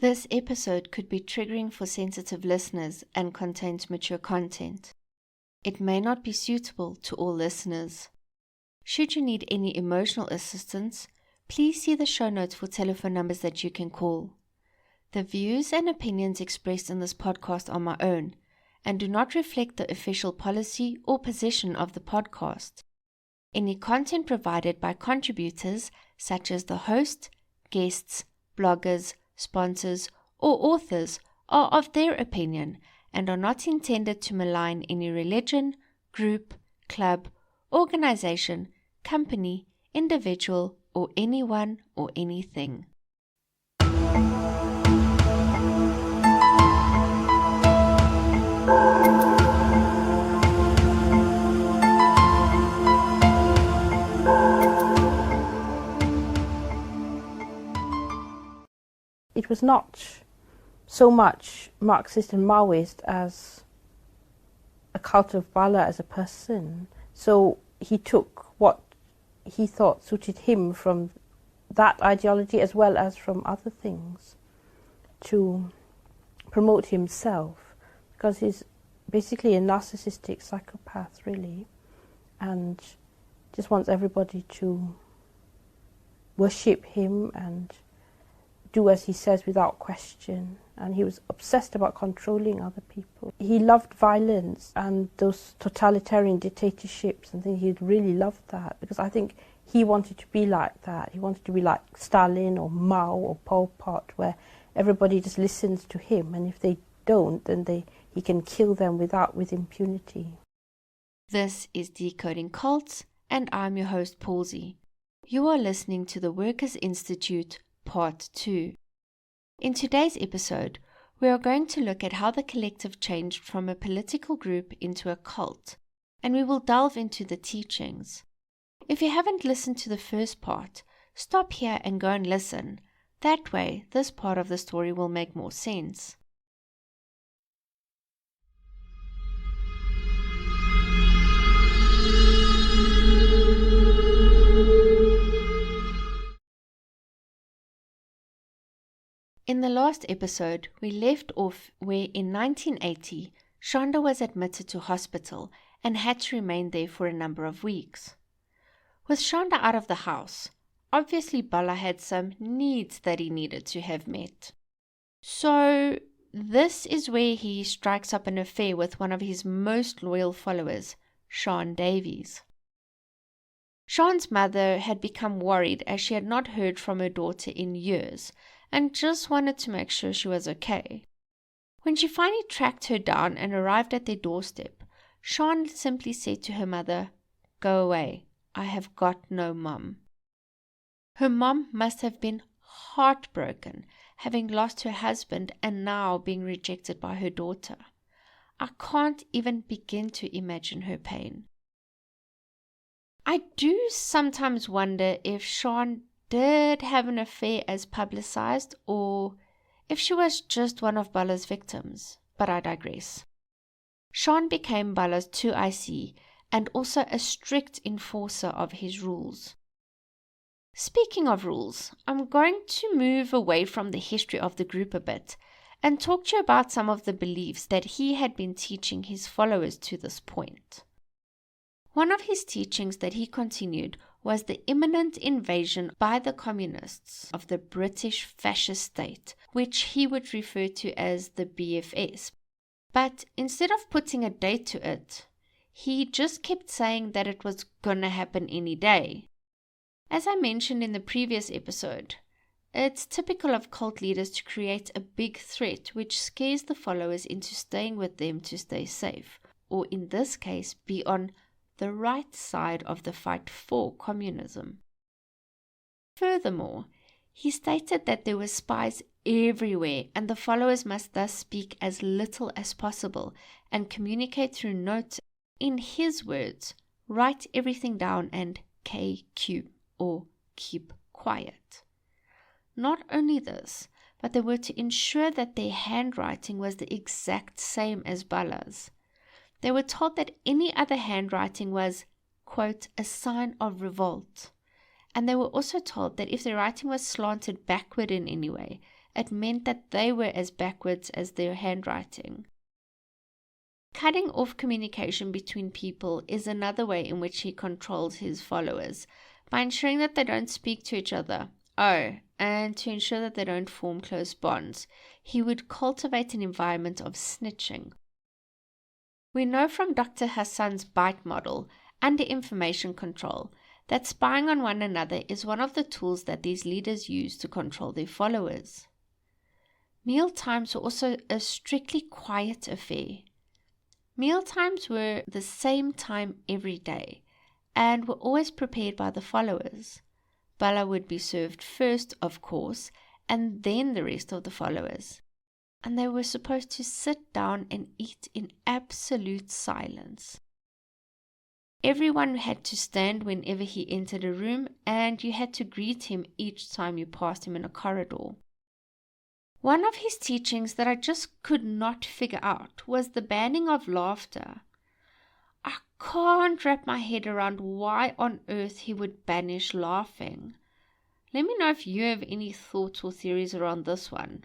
This episode could be triggering for sensitive listeners and contains mature content. It may not be suitable to all listeners. Should you need any emotional assistance, please see the show notes for telephone numbers that you can call. The views and opinions expressed in this podcast are my own and do not reflect the official policy or position of the podcast. Any content provided by contributors such as the host, guests, bloggers, sponsors, or authors are of their opinion and are not intended to malign any religion, group, club, organization, company, individual, or anyone or anything. It was not so much Marxist and Maoist as a cult of Bala as a person. So he took what he thought suited him from that ideology as well as from other things to promote himself, because he's basically a narcissistic psychopath, really, and just wants everybody to worship him and do as he says without question. And he was obsessed about controlling other people. He loved violence and those totalitarian dictatorships and things. He really loved that, because I think he wanted to be like that. He wanted to be like Stalin or Mao or Pol Pot, where everybody just listens to him, and if they don't, then he can kill them with impunity. This is Decoding Cults, and I'm your host, Palsy. You are listening to the Workers' Institute Part 2. In today's episode, we are going to look at how the collective changed from a political group into a cult, and we will delve into the teachings. If you haven't listened to the first part, stop here and go and listen. That way, this part of the story will make more sense. In the last episode, we left off where in 1980, Shonda was admitted to hospital and had to remain there for a number of weeks. With Shonda out of the house, obviously Bala had some needs that he needed to have met. So this is where he strikes up an affair with one of his most loyal followers, Sean Davies. Sean's mother had become worried as she had not heard from her daughter in years, and just wanted to make sure she was okay. When she finally tracked her down and arrived at their doorstep, Sean simply said to her mother, "Go away, I have got no mum." Her mum must have been heartbroken, having lost her husband and now being rejected by her daughter. I can't even begin to imagine her pain. I do sometimes wonder if Sean did have an affair as publicized, or if she was just one of Bala's victims, but I digress. Sean became Bala's 2IC and also a strict enforcer of his rules. Speaking of rules, I'm going to move away from the history of the group a bit and talk to you about some of the beliefs that he had been teaching his followers to this point. One of his teachings that he continued was the imminent invasion by the communists of the British fascist state, which he would refer to as the BFS. But instead of putting a date to it, he just kept saying that it was gonna happen any day. As I mentioned in the previous episode, it's typical of cult leaders to create a big threat which scares the followers into staying with them to stay safe, or in this case, be on the right side of the fight for communism. Furthermore, he stated that there were spies everywhere and the followers must thus speak as little as possible and communicate through notes. In his words, write everything down and KQ, or keep quiet. Not only this, but they were to ensure that their handwriting was the exact same as Bala's. They were told that any other handwriting was, quote, a sign of revolt. And they were also told that if their writing was slanted backward in any way, it meant that they were as backwards as their handwriting. Cutting off communication between people is another way in which he controls his followers, by ensuring that they don't speak to each other. Oh, and to ensure that they don't form close bonds, he would cultivate an environment of snitching. We know from Dr. Hassan's bite model, under information control, that spying on one another is one of the tools that these leaders use to control their followers. Meal times were also a strictly quiet affair. Meal times were the same time every day and were always prepared by the followers. Bala would be served first, of course, and then the rest of the followers. And they were supposed to sit down and eat in absolute silence. Everyone had to stand whenever he entered a room, and you had to greet him each time you passed him in a corridor. One of his teachings that I just could not figure out was the banning of laughter. I can't wrap my head around why on earth he would banish laughing. Let me know if you have any thoughts or theories around this one.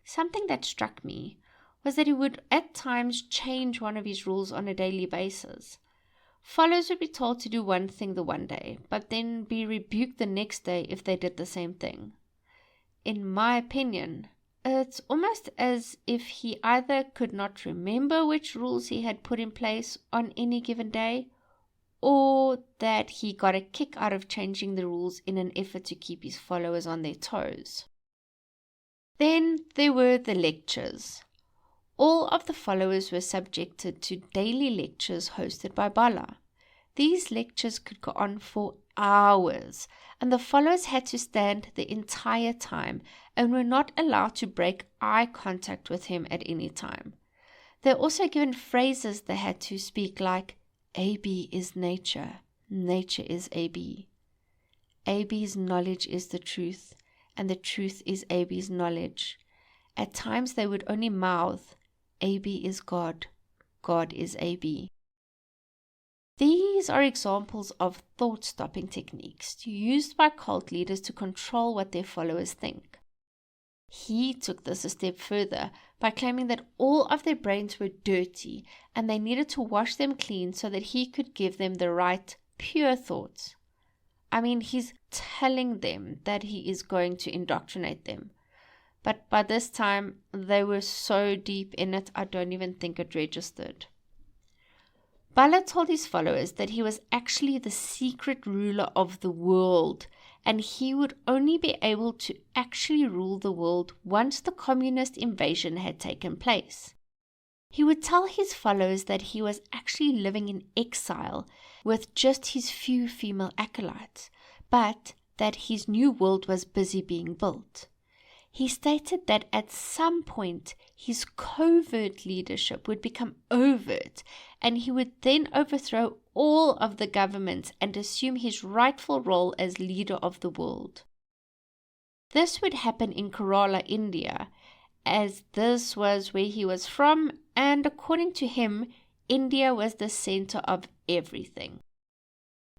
Something that struck me was that he would at times change one of his rules on a daily basis. Followers would be told to do one thing the one day, but then be rebuked the next day if they did the same thing. In my opinion, it's almost as if he either could not remember which rules he had put in place on any given day, or that he got a kick out of changing the rules in an effort to keep his followers on their toes. Then there were the lectures. All of the followers were subjected to daily lectures hosted by Bala. These lectures could go on for hours, and the followers had to stand the entire time and were not allowed to break eye contact with him at any time. They were also given phrases they had to speak, like, AB is nature, nature is AB. AB's knowledge is the truth, and the truth is AB's knowledge. At times they would only mouth, AB is God, God is AB. These are examples of thought-stopping techniques used by cult leaders to control what their followers think. He took this a step further by claiming that all of their brains were dirty and they needed to wash them clean so that he could give them the right, pure thoughts. I mean, he's telling them that he is going to indoctrinate them. But by this time, they were so deep in it, I don't even think it registered. Bala told his followers that he was actually the secret ruler of the world, and he would only be able to actually rule the world once the communist invasion had taken place. He would tell his followers that he was actually living in exile with just his few female acolytes, but that his new world was busy being built. He stated that at some point his covert leadership would become overt, and he would then overthrow all of the governments and assume his rightful role as leader of the world. This would happen in Kerala, India, as this was where he was from, and according to him, India was the center of everything.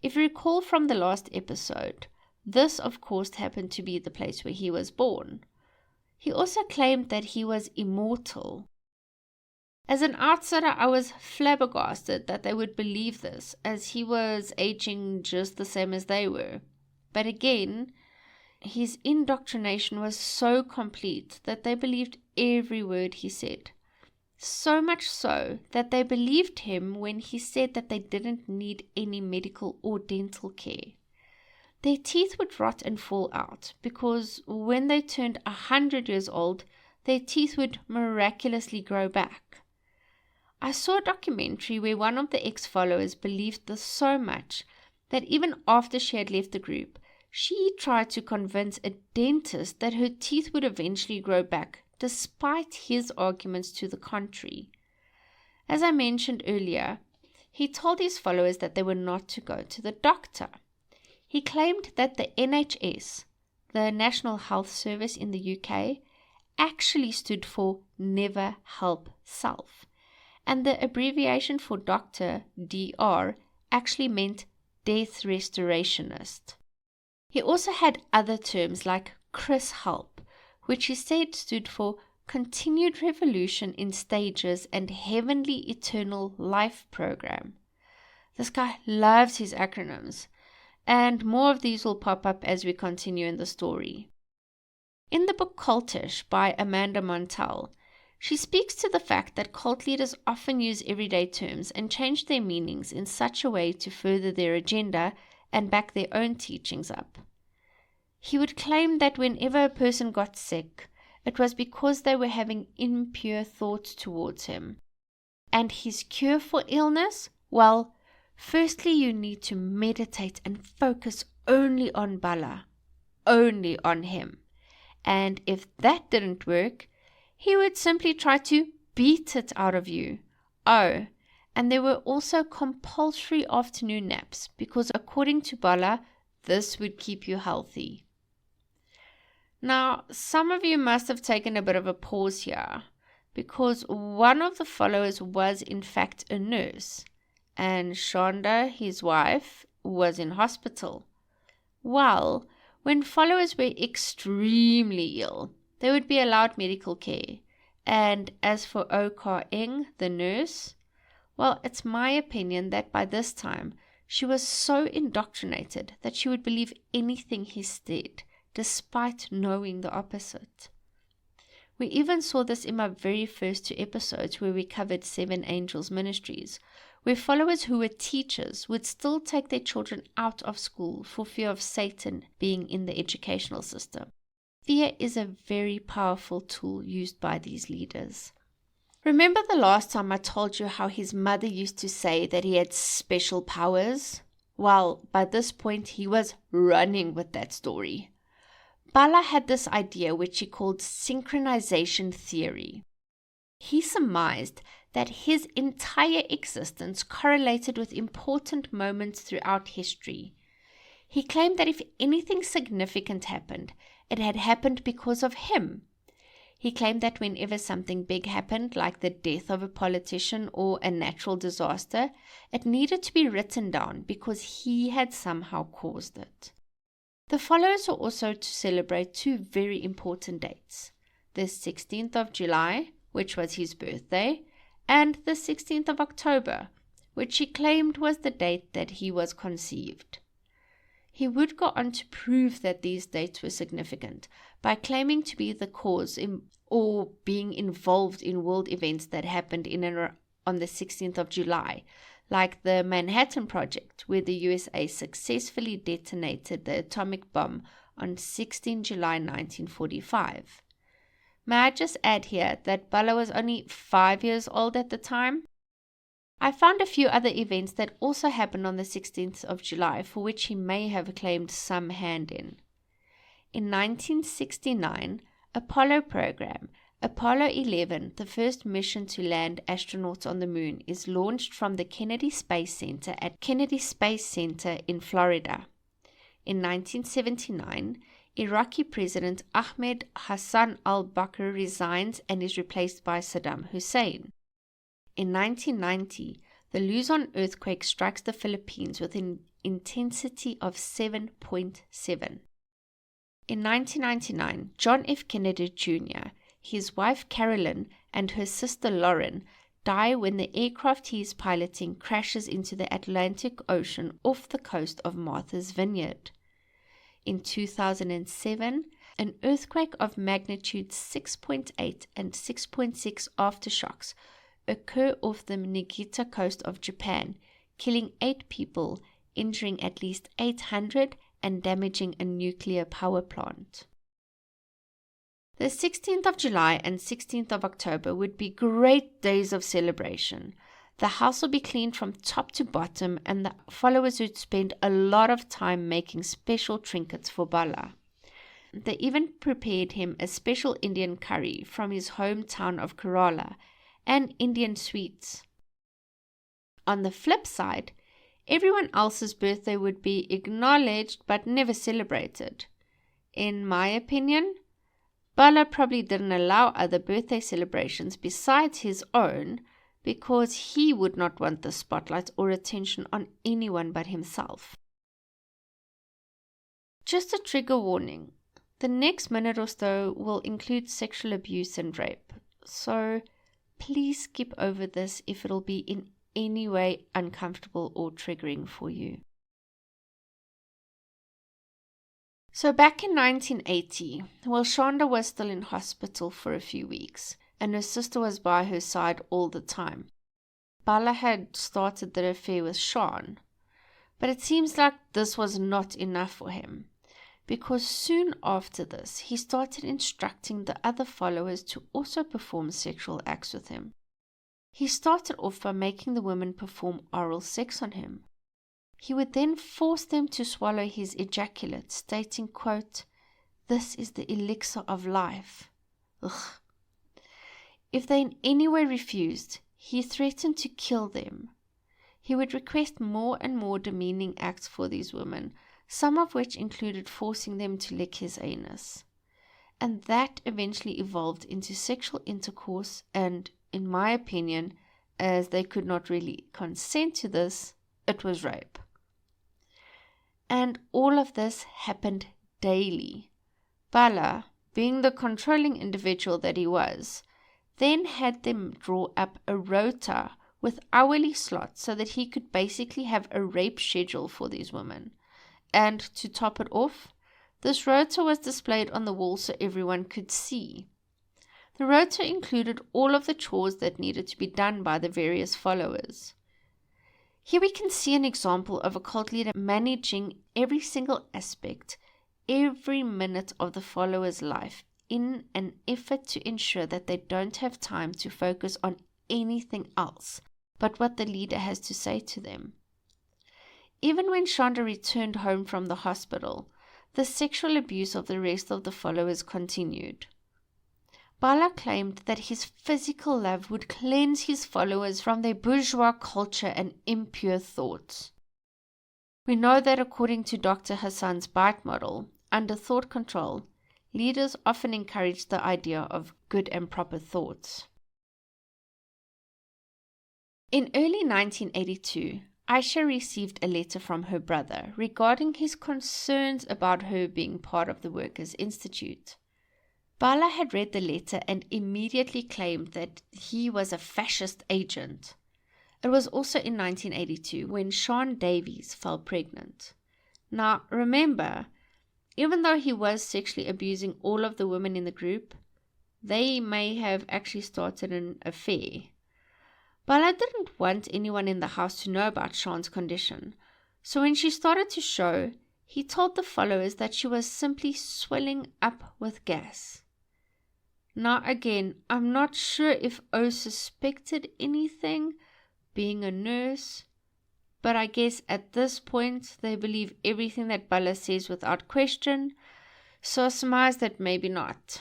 If you recall from the last episode, this of course happened to be the place where he was born. He also claimed that he was immortal. As an outsider, I was flabbergasted that they would believe this, as he was aging just the same as they were. But again, his indoctrination was so complete that they believed every word he said. So much so that they believed him when he said that they didn't need any medical or dental care. Their teeth would rot and fall out because when they turned 100 years old, their teeth would miraculously grow back. I saw a documentary where one of the ex-followers believed this so much that even after she had left the group, she tried to convince a dentist that her teeth would eventually grow back, despite his arguments to the contrary. As I mentioned earlier, he told his followers that they were not to go to the doctor. He claimed that the NHS, the National Health Service in the UK, actually stood for Never Help Self, and the abbreviation for doctor, DR, actually meant Death Restorationist. He also had other terms like Chris Help, which he said stood for Continued Revolution in Stages and Heavenly Eternal Life Program. This guy loves his acronyms, and more of these will pop up as we continue in the story. In the book Cultish by Amanda Montell, she speaks to the fact that cult leaders often use everyday terms and change their meanings in such a way to further their agenda and back their own teachings up. He would claim that whenever a person got sick, it was because they were having impure thoughts towards him. And his cure for illness? Well, firstly you need to meditate and focus only on Bala, only on him. And if that didn't work, he would simply try to beat it out of you. Oh, and there were also compulsory afternoon naps, because according to Bala, this would keep you healthy. Now, some of you must have taken a bit of a pause here, because one of the followers was in fact a nurse, and Shonda, his wife, was in hospital. Well, when followers were extremely ill, they would be allowed medical care. And as for Okar Eng, the nurse, well, it's my opinion that by this time, she was so indoctrinated that she would believe anything he said, despite knowing the opposite. We even saw this in my very first 2 episodes where we covered 7 Angels Ministries, where followers who were teachers would still take their children out of school for fear of Satan being in the educational system. Fear is a very powerful tool used by these leaders. Remember the last time I told you how his mother used to say that he had special powers? Well, by this point he was running with that story. Bala had this idea which he called synchronization theory. He surmised that his entire existence correlated with important moments throughout history. He claimed that if anything significant happened, it had happened because of him. He claimed that whenever something big happened, like the death of a politician or a natural disaster, it needed to be written down because he had somehow caused it. The followers were also to celebrate 2 very important dates, the 16th of July, which was his birthday, and the 16th of October, which he claimed was the date that he was conceived. He would go on to prove that these dates were significant by claiming to be the cause or being involved in world events that happened in and on the 16th of July, like the Manhattan Project, where the USA successfully detonated the atomic bomb on 16 July 1945. May I just add here that Bala was only 5 years old at the time? I found a few other events that also happened on the 16th of July for which he may have claimed some hand in. In 1969, Apollo program, Apollo 11, the first mission to land astronauts on the moon, is launched from the Kennedy Space Center at Kennedy Space Center in Florida. In 1979, Iraqi President Ahmed Hassan al-Bakr resigns and is replaced by Saddam Hussein. In 1990, the Luzon earthquake strikes the Philippines with an intensity of 7.7. In 1999, John F. Kennedy Jr., his wife Carolyn, and her sister Lauren die when the aircraft he is piloting crashes into the Atlantic Ocean off the coast of Martha's Vineyard. In 2007, an earthquake of magnitude 6.8 and 6.6 aftershocks occur off the Niigata coast of Japan, killing 8 people, injuring at least 800, and damaging a nuclear power plant. The 16th of July and 16th of October would be great days of celebration. The house will be cleaned from top to bottom, and the followers would spend a lot of time making special trinkets for Bala. They even prepared him a special Indian curry from his hometown of Kerala and Indian sweets. On the flip side, everyone else's birthday would be acknowledged but never celebrated. In my opinion, Bala probably didn't allow other birthday celebrations besides his own because he would not want the spotlight or attention on anyone but himself. Just a trigger warning. The next minute or so will include sexual abuse and rape, so please skip over this if it'll be in any way uncomfortable or triggering for you. So back in 1980, Shonda was still in hospital for a few weeks, and her sister was by her side all the time. Bala had started the affair with Sean, but it seems like this was not enough for him, because soon after this, he started instructing the other followers to also perform sexual acts with him. He started off by making the women perform oral sex on him. He would then force them to swallow his ejaculate, stating, quote, "This is the elixir of life." Ugh. If they in any way refused, he threatened to kill them. He would request more and more demeaning acts for these women, some of which included forcing them to lick his anus. And that eventually evolved into sexual intercourse, and, in my opinion, as they could not really consent to this, it was rape. And all of this happened daily. Bala, being the controlling individual that he was, then had them draw up a rota with hourly slots so that he could basically have a rape schedule for these women. And to top it off, this rota was displayed on the wall so everyone could see. The rota included all of the chores that needed to be done by the various followers. Here we can see an example of a cult leader managing every single aspect, every minute of the follower's life in an effort to ensure that they don't have time to focus on anything else but what the leader has to say to them. Even when Shonda returned home from the hospital, the sexual abuse of the rest of the followers continued. Bala claimed that his physical love would cleanse his followers from their bourgeois culture and impure thoughts. We know that according to Dr. Hassan's bite model, under thought control, leaders often encourage the idea of good and proper thoughts. In early 1982, Aisha received a letter from her brother regarding his concerns about her being part of the Workers' Institute. Bala had read the letter and immediately claimed that he was a fascist agent. It was also in 1982 when Sean Davies fell pregnant. Now, remember, even though he was sexually abusing all of the women in the group, they may have actually started an affair. Bala didn't want anyone in the house to know about Sean's condition, so when she started to show, he told the followers that she was simply swelling up with gas. Now again, I'm not sure if O suspected anything, being a nurse, but I guess at this point they believe everything that Bala says without question, so I surmise that maybe not.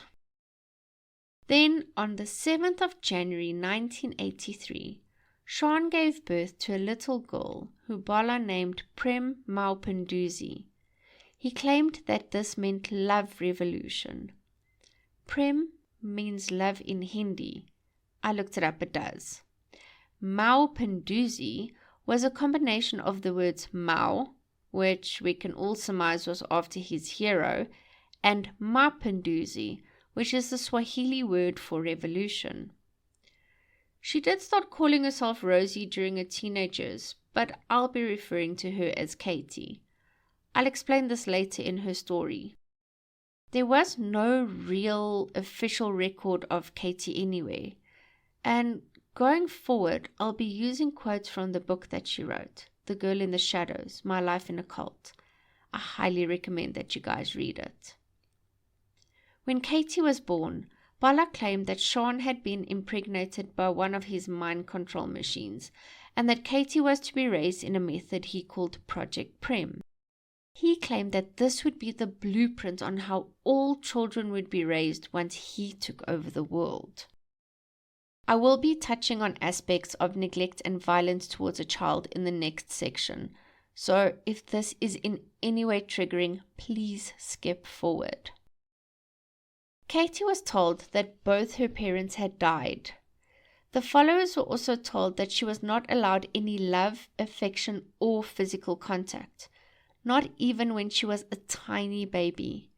Then, on the 7th of January 1983, Sean gave birth to a little girl who Bala named Prem Maupinduzi. He claimed that this meant love revolution. Prem means love in Hindi. I looked it up, it does. Maupinduzi was a combination of the words Mau, which we can all surmise was after his hero, and Mapinduzi, which is the Swahili word for revolution. She did start calling herself Rosie during her teenage years, but I'll be referring to her as Katie. I'll explain this later in her story. There was no real official record of Katie anywhere, and going forward, I'll be using quotes from the book that she wrote, The Girl in the Shadows, My Life in a Cult. I highly recommend that you guys read it. When Katie was born, Bala claimed that Sean had been impregnated by one of his mind control machines, and that Katie was to be raised in a method he called Project Prem. He claimed that this would be the blueprint on how all children would be raised once he took over the world. I will be touching on aspects of neglect and violence towards a child in the next section, so if this is in any way triggering, please skip forward. Katie was told that both her parents had died. The followers were also told that she was not allowed any love, affection, or physical contact, not even when she was a tiny baby.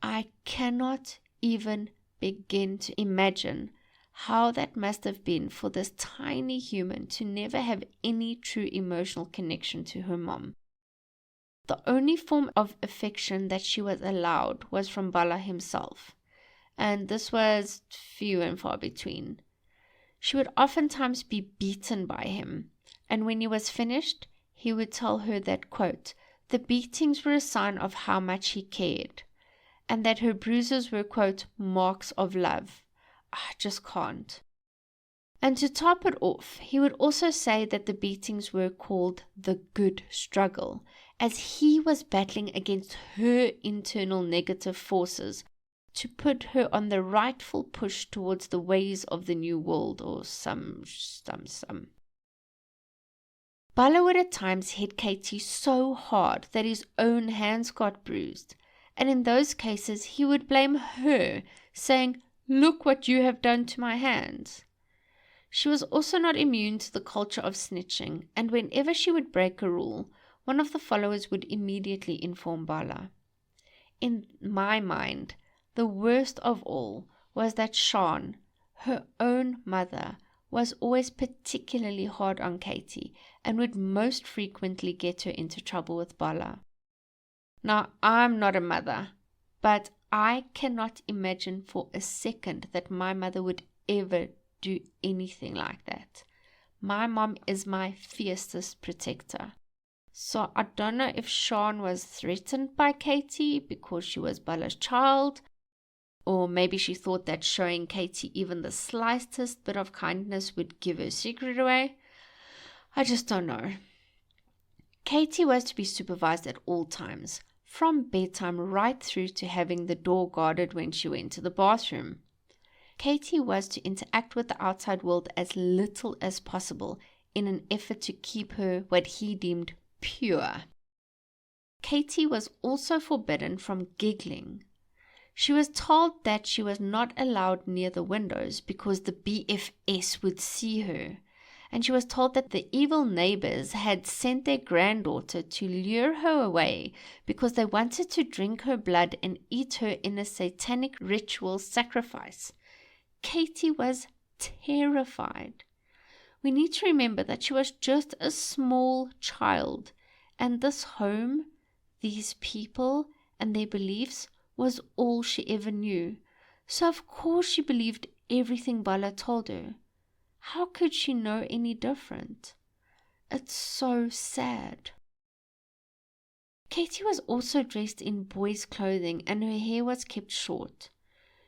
I cannot even begin to imagine how that must have been for this tiny human to never have any true emotional connection to her mom. The only form of affection that she was allowed was from Bala himself, and this was few and far between. She would oftentimes be beaten by him, and when he was finished, he would tell her that, quote, the beatings were a sign of how much he cared, and that her bruises were, quote, marks of love. I just can't. And to top it off, he would also say that the beatings were called the good struggle, as he was battling against her internal negative forces to put her on the rightful push towards the ways of the new world, or some. Bala would at times hit Katie so hard that his own hands got bruised, and in those cases he would blame her, saying, look what you have done to my hands. She was also not immune to the culture of snitching, and whenever she would break a rule, one of the followers would immediately inform Bala. In my mind, the worst of all was that Sean, her own mother, was always particularly hard on Katie and would most frequently get her into trouble with Bala. Now, I'm not a mother, but I cannot imagine for a second that my mother would ever do anything like that. My mom is my fiercest protector. So I don't know if Sean was threatened by Katie because she was Bala's child, or maybe she thought that showing Katie even the slightest bit of kindness would give her secret away. I just don't know. Katie was to be supervised at all times, from bedtime right through to having the door guarded when she went to the bathroom. Katie was to interact with the outside world as little as possible in an effort to keep her what he deemed pure. Katie was also forbidden from giggling. She was told that she was not allowed near the windows because the BFS would see her, and she was told that the evil neighbors had sent their granddaughter to lure her away because they wanted to drink her blood and eat her in a satanic ritual sacrifice. Katie was terrified. We need to remember that she was just a small child, and this home, these people, and their beliefs was all she ever knew. So of course she believed everything Bala told her. How could she know any different? It's so sad. Katie was also dressed in boys' clothing and her hair was kept short.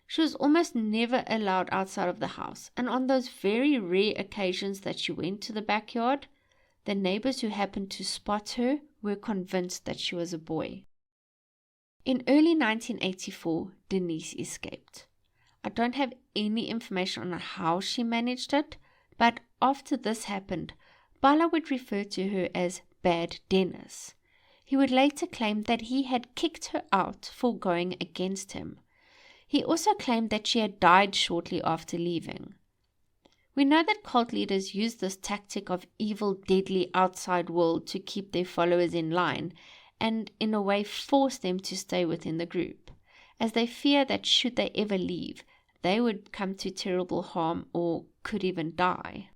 She was almost never allowed outside of the house, and on those very rare occasions that she went to the backyard, the neighbors who happened to spot her were convinced that she was a boy. In early 1984, Denise escaped. I don't have any information on how she managed it, but after this happened, Bala would refer to her as Bad Dennis. He would later claim that he had kicked her out for going against him. He also claimed that she had died shortly after leaving. We know that cult leaders use this tactic of evil, deadly outside world to keep their followers in line and in a way force them to stay within the group, as they fear that should they ever leave, they would come to terrible harm or could even die.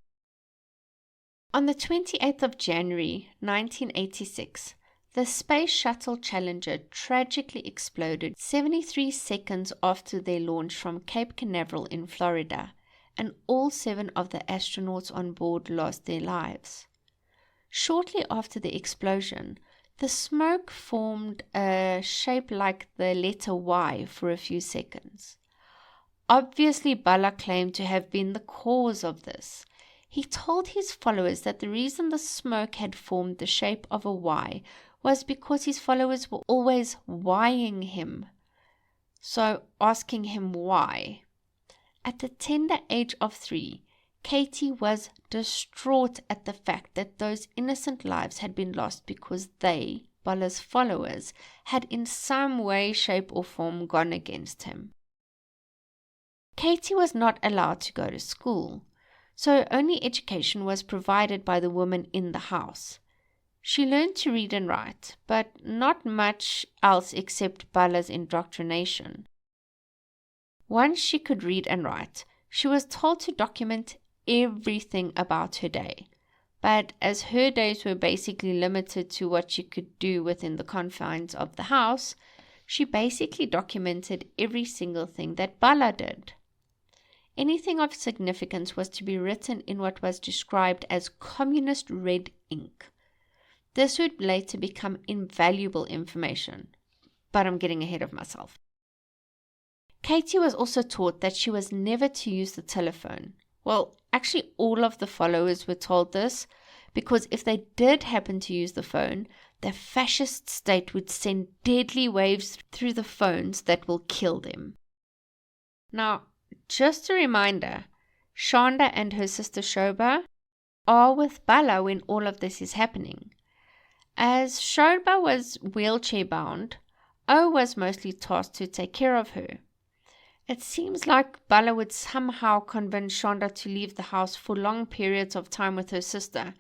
On the 28th of January 1986, the Space Shuttle Challenger tragically exploded 73 seconds after their launch from Cape Canaveral in Florida, and all 7 of the astronauts on board lost their lives. Shortly after the explosion, the smoke formed a shape like the letter Y for a few seconds. Obviously, Bala claimed to have been the cause of this. He told his followers that the reason the smoke had formed the shape of a Y was because his followers were always Ying him, so asking him why. At the tender age of 3, Katie was distraught at the fact that those innocent lives had been lost because they, Bala's followers, had in some way, shape or form gone against him. Katie was not allowed to go to school, so her only education was provided by the women in the house. She learned to read and write, but not much else except Bala's indoctrination. Once she could read and write, she was told to document everything about her day. But as her days were basically limited to what she could do within the confines of the house, she basically documented every single thing that Bala did. Anything of significance was to be written in what was described as communist red ink. This would later become invaluable information, but I'm getting ahead of myself. Katie was also taught that she was never to use the telephone. Well, actually all of the followers were told this, because if they did happen to use the phone, the fascist state would send deadly waves through the phones that will kill them. Now, just a reminder, Shanda and her sister Shoba are with Bala when all of this is happening. As Shoba was wheelchair bound, O was mostly tasked to take care of her. It seems like Bala would somehow convince Shanda to leave the house for long periods of time with her sister,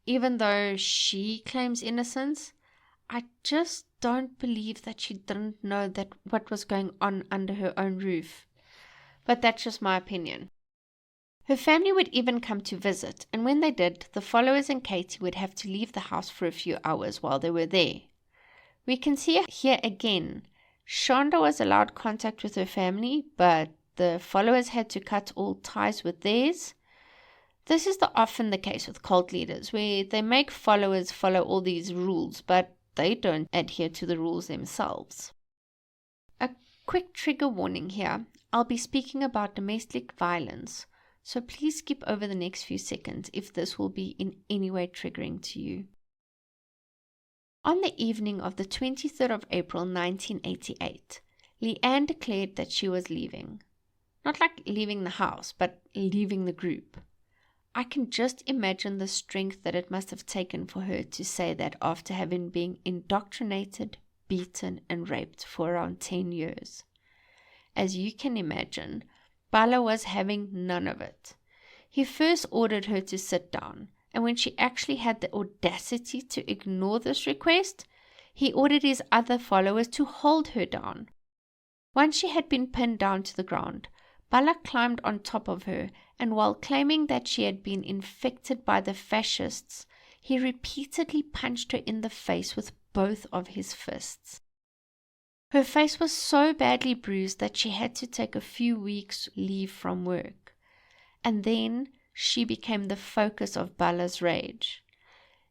even though she claims innocence. I just don't believe that she didn't know that what was going on under her own roof. But that's just my opinion. Her family would even come to visit, and when they did, the followers and Katie would have to leave the house for a few hours while they were there. We can see here again, Shanda was allowed contact with her family, but the followers had to cut all ties with theirs. This is often the case with cult leaders, where they make followers follow all these rules, but they don't adhere to the rules themselves. A quick trigger warning here. I'll be speaking about domestic violence, so please skip over the next few seconds if this will be in any way triggering to you. On the evening of the 23rd of April 1988, Leanne declared that she was leaving. Not like leaving the house, but leaving the group. I can just imagine the strength that it must have taken for her to say that after having been indoctrinated, beaten, and raped for around 10 years. As you can imagine, Bala was having none of it. He first ordered her to sit down, and when she actually had the audacity to ignore this request, he ordered his other followers to hold her down. Once she had been pinned down to the ground, Bala climbed on top of her, and while claiming that she had been infected by the fascists, he repeatedly punched her in the face with both of his fists. Her face was so badly bruised that she had to take a few weeks' leave from work. And then she became the focus of Bala's rage.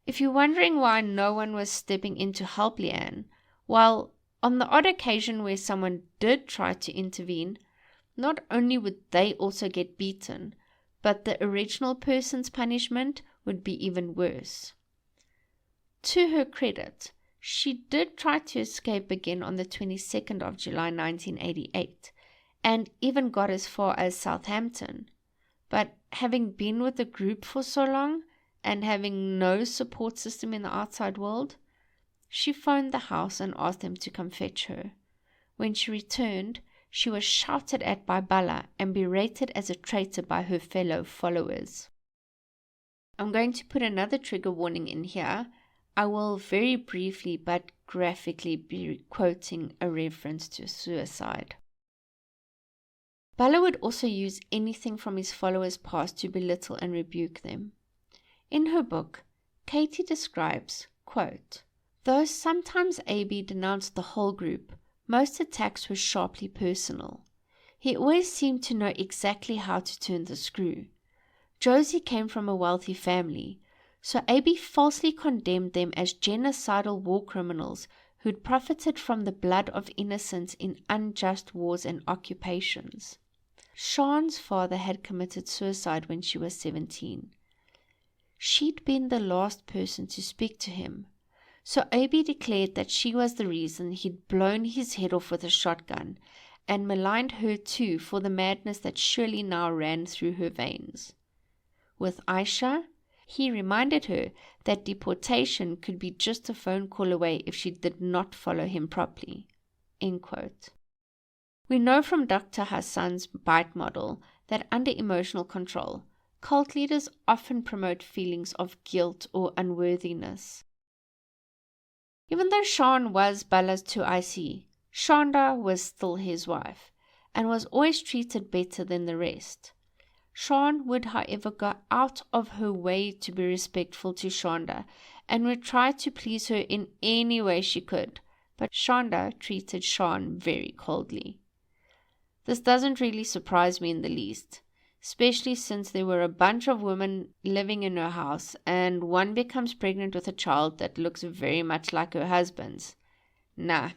If you're wondering why no one was stepping in to help Leanne, well, on the odd occasion where someone did try to intervene, not only would they also get beaten, but the original person's punishment would be even worse. To her credit, she did try to escape again on the 22nd of July 1988, and even got as far as Southampton. But having been with the group for so long, and having no support system in the outside world, she phoned the house and asked them to come fetch her. When she returned, she was shouted at by Bala and berated as a traitor by her fellow followers. I'm going to put another trigger warning in here. I will very briefly but graphically be quoting a reference to suicide. Bala would also use anything from his followers' past to belittle and rebuke them. In her book, Katie describes, quote, "Though sometimes AB denounced the whole group, most attacks were sharply personal. He always seemed to know exactly how to turn the screw. Josie came from a wealthy family, so AB falsely condemned them as genocidal war criminals who'd profited from the blood of innocents in unjust wars and occupations. Sian's father had committed suicide when she was 17. She'd been the last person to speak to him, so AB declared that she was the reason he'd blown his head off with a shotgun, and maligned her too for the madness that surely now ran through her veins. With Aisha, he reminded her that deportation could be just a phone call away if she did not follow him properly." End quote. We know from Dr. Hassan's bite model that under emotional control, cult leaders often promote feelings of guilt or unworthiness. Even though Sean was Balla's 2IC, Shonda was still his wife and was always treated better than the rest. Sean would, however, go out of her way to be respectful to Shonda and would try to please her in any way she could, but Shonda treated Sean very coldly. This doesn't really surprise me in the least, especially since there were a bunch of women living in her house and one becomes pregnant with a child that looks very much like her husband's. Nah,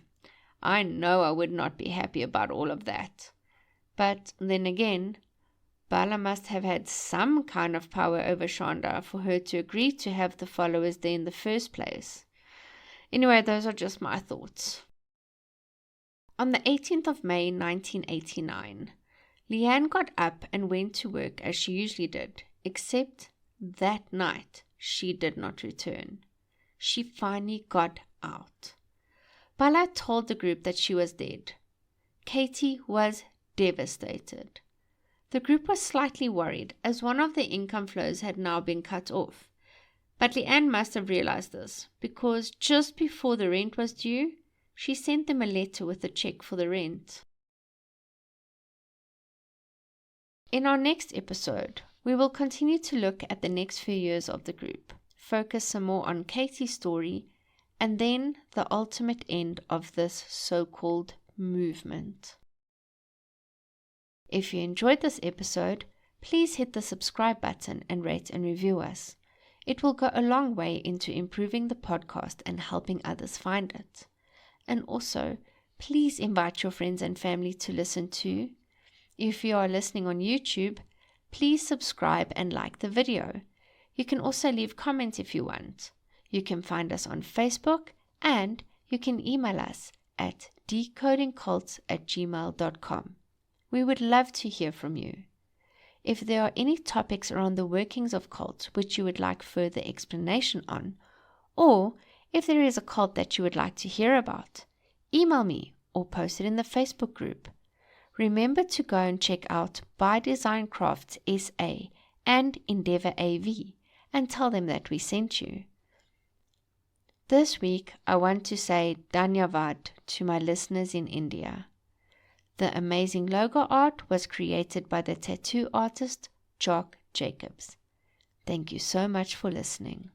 I know I would not be happy about all of that. But then again, Bala must have had some kind of power over Shonda for her to agree to have the followers there in the first place. Anyway, those are just my thoughts. On the 18th of May 1989, Leanne got up and went to work as she usually did, except that night she did not return. She finally got out. Bala told the group that she was dead. Katie was devastated. The group was slightly worried as one of the income flows had now been cut off. But Leanne must have realized this because just before the rent was due, she sent them a letter with a check for the rent. In our next episode, we will continue to look at the next few years of the group, focus some more on Katie's story, and then the ultimate end of this so-called movement. If you enjoyed this episode, please hit the subscribe button and rate and review us. It will go a long way into improving the podcast and helping others find it. And also, please invite your friends and family to listen too. If you are listening on YouTube, please subscribe and like the video. You can also leave comments if you want. You can find us on Facebook and you can email us at decodingcults@gmail.com. We would love to hear from you. If there are any topics around the workings of cults which you would like further explanation on, or if there is a cult that you would like to hear about, email me or post it in the Facebook group. Remember to go and check out bydesigncraftssa and Endeavour AV and tell them that we sent you. This week, I want to say Dhanyavad to my listeners in India. The amazing logo art was created by the tattoo artist Jock Jacobs. Thank you so much for listening.